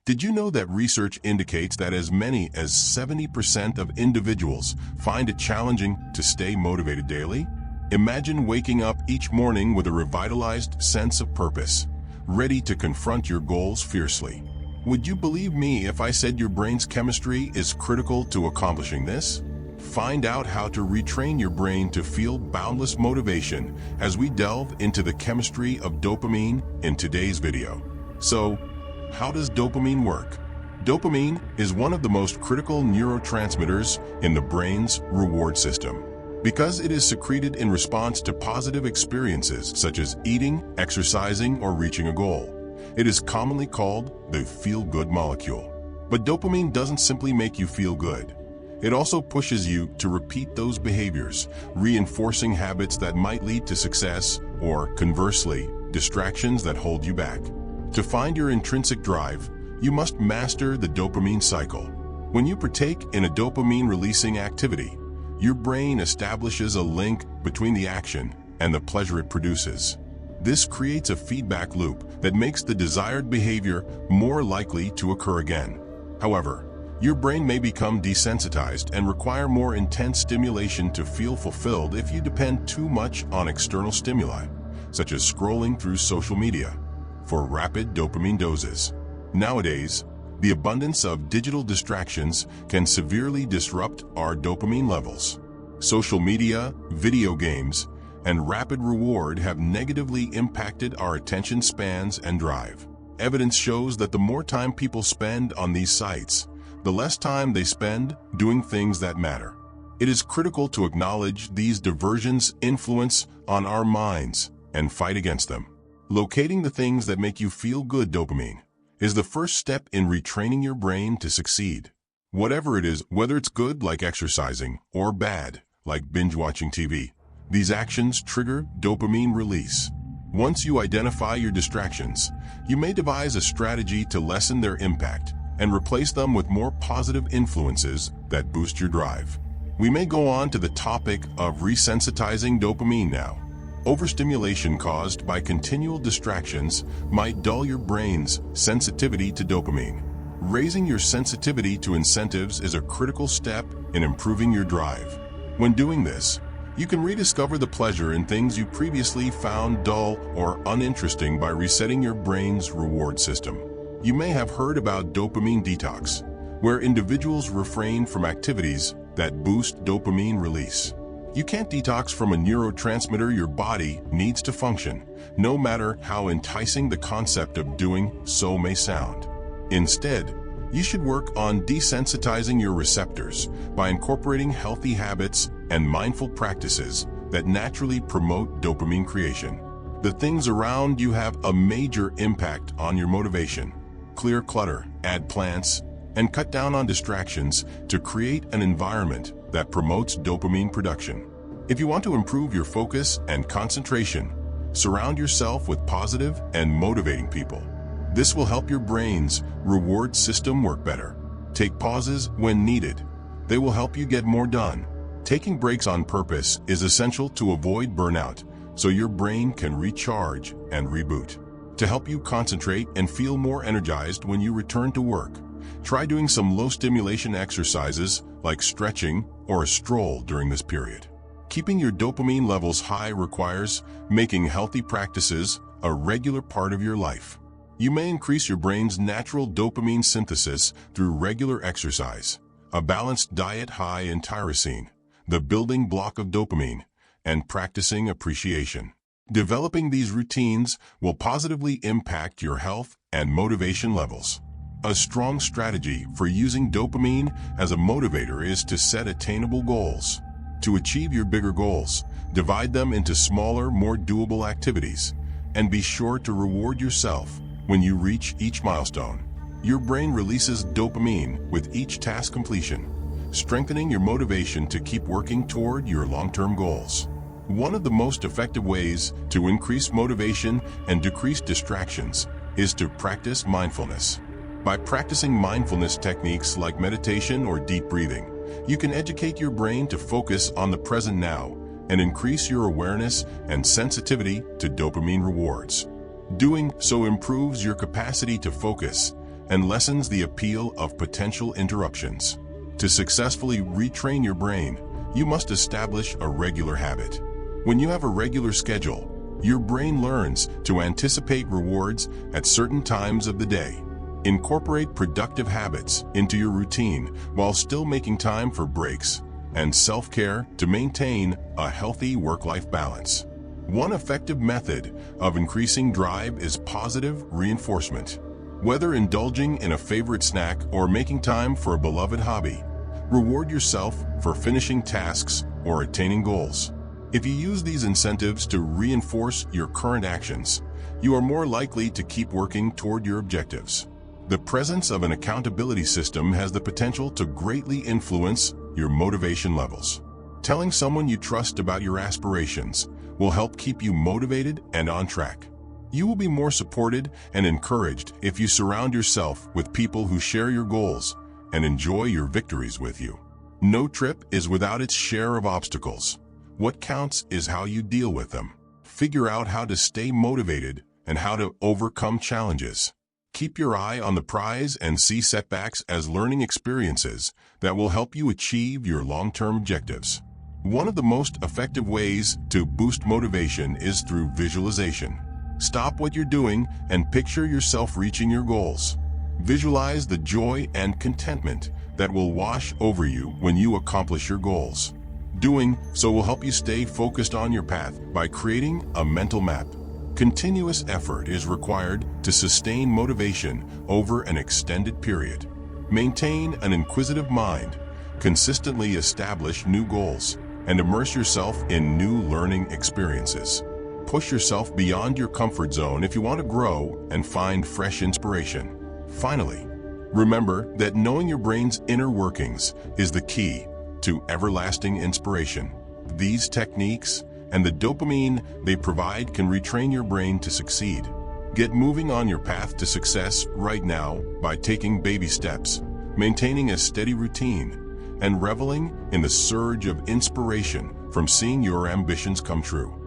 Did you know that research indicates that as many as 70% of individuals find it challenging to stay motivated daily? Imagine waking up each morning with a revitalized sense of purpose, ready to confront your goals fiercely. Would you believe me if I said your brain's chemistry is critical to accomplishing this? Find out how to retrain your brain to feel boundless motivation as we delve into the chemistry of dopamine in today's video. So, how does dopamine work? Dopamine is one of the most critical neurotransmitters in the brain's reward system. Because it is secreted in response to positive experiences such as eating, exercising, or reaching a goal, it is commonly called the feel-good molecule. But dopamine doesn't simply make you feel good. It also pushes you to repeat those behaviors, reinforcing habits that might lead to success or, conversely, distractions that hold you back. To find your intrinsic drive, you must master the dopamine cycle. When you partake in a dopamine-releasing activity, your brain establishes a link between the action and the pleasure it produces. This creates a feedback loop that makes the desired behavior more likely to occur again. However, your brain may become desensitized and require more intense stimulation to feel fulfilled if you depend too much on external stimuli, such as scrolling through social media, for rapid dopamine doses. Nowadays, the abundance of digital distractions can severely disrupt our dopamine levels. Social media, video games, and rapid reward have negatively impacted our attention spans and drive. Evidence shows that the more time people spend on these sites, the less time they spend doing things that matter. It is critical to acknowledge these diversions' influence on our minds and fight against them. Locating the things that make you feel good dopamine is the first step in retraining your brain to succeed. Whatever it is, whether it's good like exercising or bad like binge-watching TV, these actions trigger dopamine release. Once you identify your distractions, you may devise a strategy to lessen their impact and replace them with more positive influences that boost your drive. We may go on to the topic of resensitizing dopamine now. Overstimulation caused by continual distractions might dull your brain's sensitivity to dopamine. Raising your sensitivity to incentives is a critical step in improving your drive. When doing this, you can rediscover the pleasure in things you previously found dull or uninteresting by resetting your brain's reward system. You may have heard about dopamine detox, where individuals refrain from activities that boost dopamine release. You can't detox from a neurotransmitter your body needs to function, no matter how enticing the concept of doing so may sound. Instead, you should work on desensitizing your receptors by incorporating healthy habits and mindful practices that naturally promote dopamine creation. The things around you have a major impact on your motivation. Clear clutter, add plants, and cut down on distractions to create an environment that promotes dopamine production. If you want to improve your focus and concentration, surround yourself with positive and motivating people. This will help your brain's reward system work better. Take pauses when needed. They will help you get more done. Taking breaks on purpose is essential to avoid burnout, so your brain can recharge and reboot. To help you concentrate and feel more energized when you return to work, try doing some low-stimulation exercises like stretching or a stroll during this period. Keeping your dopamine levels high requires making healthy practices a regular part of your life. You may increase your brain's natural dopamine synthesis through regular exercise, a balanced diet high in tyrosine, the building block of dopamine, and practicing appreciation. Developing these routines will positively impact your health and motivation levels. A strong strategy for using dopamine as a motivator is to set attainable goals. To achieve your bigger goals, divide them into smaller, more doable activities, and be sure to reward yourself when you reach each milestone. Your brain releases dopamine with each task completion, strengthening your motivation to keep working toward your long-term goals. One of the most effective ways to increase motivation and decrease distractions is to practice mindfulness. By practicing mindfulness techniques like meditation or deep breathing, you can educate your brain to focus on the present now and increase your awareness and sensitivity to dopamine rewards. Doing so improves your capacity to focus and lessens the appeal of potential interruptions. To successfully retrain your brain, you must establish a regular habit. When you have a regular schedule, your brain learns to anticipate rewards at certain times of the day. Incorporate productive habits into your routine while still making time for breaks and self-care to maintain a healthy work-life balance. One effective method of increasing drive is positive reinforcement. Whether indulging in a favorite snack or making time for a beloved hobby, reward yourself for finishing tasks or attaining goals. If you use these incentives to reinforce your current actions, you are more likely to keep working toward your objectives. The presence of an accountability system has the potential to greatly influence your motivation levels. Telling someone you trust about your aspirations will help keep you motivated and on track. You will be more supported and encouraged if you surround yourself with people who share your goals and enjoy your victories with you. No trip is without its share of obstacles. What counts is how you deal with them. Figure out how to stay motivated and how to overcome challenges. Keep your eye on the prize and see setbacks as learning experiences that will help you achieve your long-term objectives. One of the most effective ways to boost motivation is through visualization. Stop what you're doing and picture yourself reaching your goals. Visualize the joy and contentment that will wash over you when you accomplish your goals. Doing so will help you stay focused on your path by creating a mental map. Continuous effort is required to sustain motivation over an extended period. Maintain an inquisitive mind, consistently establish new goals, and immerse yourself in new learning experiences. Push yourself beyond your comfort zone if you want to grow and find fresh inspiration. Finally, remember that knowing your brain's inner workings is the key to everlasting inspiration. These techniques and the dopamine they provide can retrain your brain to succeed. Get moving on your path to success right now by taking baby steps, maintaining a steady routine, and reveling in the surge of inspiration from seeing your ambitions come true.